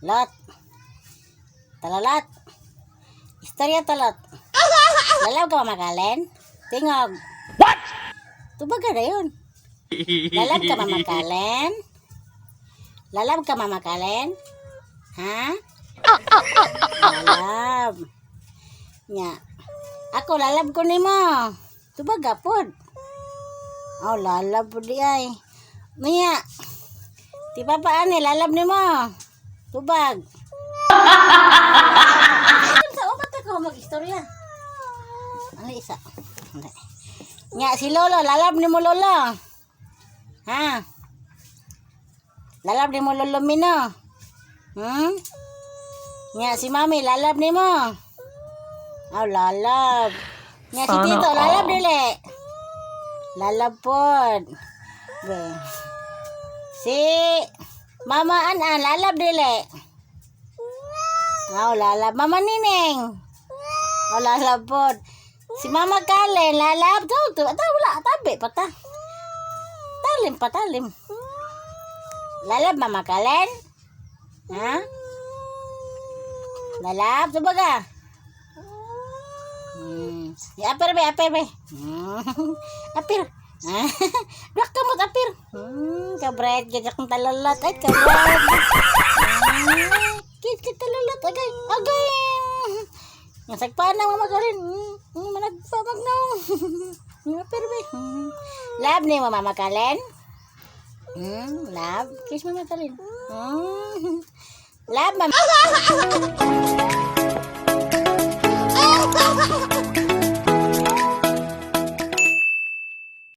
Lot. Talalat. Istorya talot. Lalaw ka mamakalen? Tingog. What? Tubaga na yun. Lalab ka mamakalen? Lalab ka mamakalen? Ha? Lalab. Nya. Ako lalab ko nimo. Tubaga pod. Oh, lalab po di ay. Nya. Di pa paano lalab nimo. Tubag. Sa upat ako mag-istorya. Ano isa? Nya si Lolo, lalab ni mo Lolo. Ha? Lalab ni mo Lolo Mino. Nya si Mami, lalab ni mo. Oh, lalab. Nya si Tito, lalab dili. Lalab pod. Si Mama Anan, lalab dili. Oh, lalab. Mama Nining. Oh, lalab pod. Si Mama Kalen, lalab. Wala, tabi pa ta. Talim. Lalab, Mama Kalen? Ha? Lalab, tubaga. Apir be. Apir. Dak kamot apir. Kabret, gajak ng talalat. Ay, kabret. Kita talalat. Agay. Yang sagpaan na Mama Kalen. Managpamag na. Apir be. Lab ni Mama Kalen. Lab. Kiss Mama Kalen. Lab, Mama.